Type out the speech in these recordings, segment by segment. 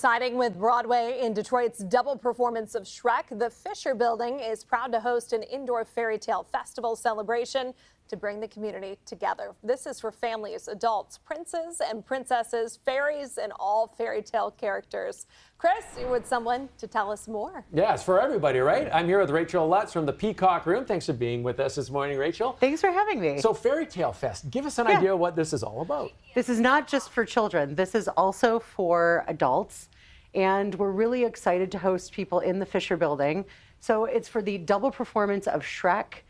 Coinciding with Broadway in Detroit's double performance of Shrek, the Fisher Building is proud to host an indoor Fairytale Festival celebration to bring the community together. This is for families, adults, princes and princesses, fairies, and all fairy tale characters. Chris, you're with someone to tell us more. Yeah, it's for everybody, right? I'm here with Rachel Lutz from the Peacock Room. Thanks for being with us this morning, Rachel. Thanks for having me. So Fairytale Fest, give us an idea of what this is all about. This is not just for children. This is also for adults. And we're really excited to host people in the Fisher Building. So it's for the double performance of Shrek.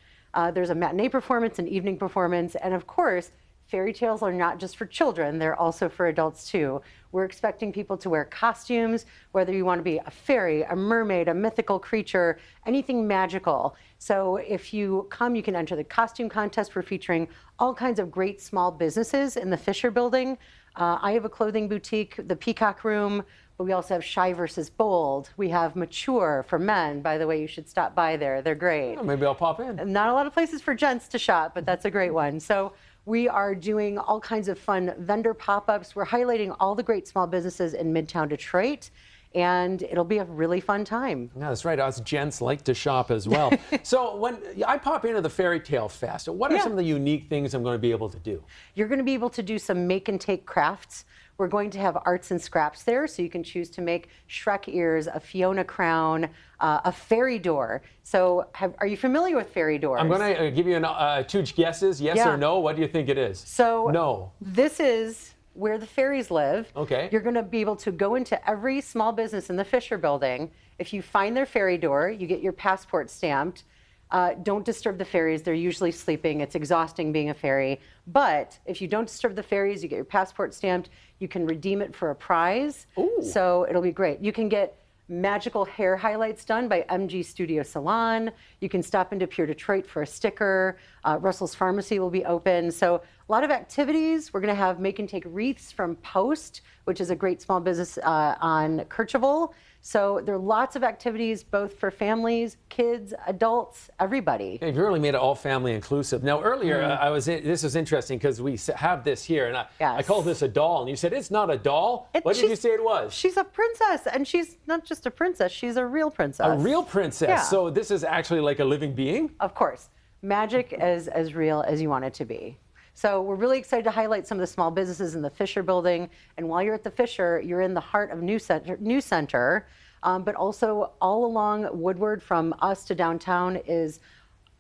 There's a matinee performance, an evening performance, and of course, fairy tales are not just for children, they're also for adults too. We're expecting people to wear costumes, whether you want to be a fairy, a mermaid, a mythical creature, anything magical. So if you come, you can enter the costume contest. We're featuring all kinds of great small businesses in the Fisher Building. I have a clothing boutique, the Peacock Room, but we also have Shy versus Bold. We have Mature for men. By the way, you should stop by there. They're great. Oh, maybe I'll pop in. Not a lot of places for gents to shop, but that's a great one. So we are doing all kinds of fun vendor pop-ups. We're highlighting all the great small businesses in Midtown Detroit, and it'll be a really fun time. Yeah, that's right. Us gents like to shop as well. So when I pop into the Fairytale Fest, what are some of the unique things I'm going to be able to do? You're going to be able to do some make and take crafts. We're going to have arts and scraps there, so you can choose to make Shrek ears, a Fiona crown, a fairy door. So are you familiar with fairy doors? I'm going to give you two guesses, yes or no. What do you think it is? So no. This is where the fairies live. Okay. You're going to be able to go into every small business in the Fisher Building. If you find their fairy door, you get your passport stamped. Don't disturb the fairies. They're usually sleeping. It's exhausting being a fairy. But if you don't disturb the fairies, you get your passport stamped. You can redeem it for a prize. Ooh. So it'll be great. You can get magical hair highlights done by MG Studio Salon. You can stop into Pure Detroit for a sticker. Russell's Pharmacy will be open. So a lot of activities. We're going to have make and take wreaths from Post, which is a great small business on Kercheval. So there are lots of activities, both for families, kids, adults, everybody. You've really made it all family inclusive. Now, earlier, this was interesting because we have this here, and I called this a doll, and you said it's not a doll. What did you say it was? She's a princess, and she's not just a princess, she's a real princess. A real princess? Yeah. So this is actually like a living being? Of course. Magic is as real as you want it to be. So we're really excited to highlight some of the small businesses in the Fisher Building. And while you're at the Fisher, you're in the heart of New Center, but also all along Woodward from us to downtown is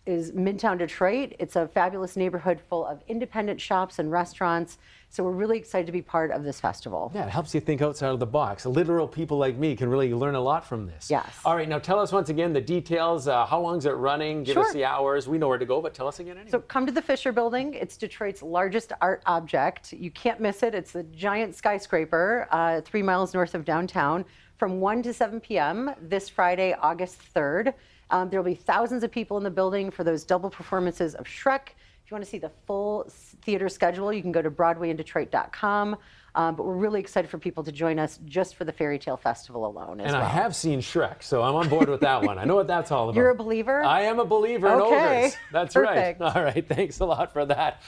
Midtown Detroit. It's a fabulous neighborhood full of independent shops and restaurants. So we're really excited to be part of this festival. Yeah, it helps you think outside of the box. Literal people like me can really learn a lot from this. Yes. All right, now tell us once again the details. How long is it running? Give us the hours. We know where to go, but tell us again anyway. So come to the Fisher Building. It's Detroit's largest art object. You can't miss it. It's the giant skyscraper 3 miles north of downtown from 1 to 7 p.m. this Friday, August 3rd. There will be thousands of people in the building for those double performances of Shrek. If you want to see the full theater schedule, you can go to BroadwayInDetroit.com. But we're really excited for people to join us just for the Fairytale Festival alone as well. I have seen Shrek, so I'm on board with that one. I know what that's all about. You're a believer? I am a believer in ogres. That's Perfect. right. All right, thanks a lot for that.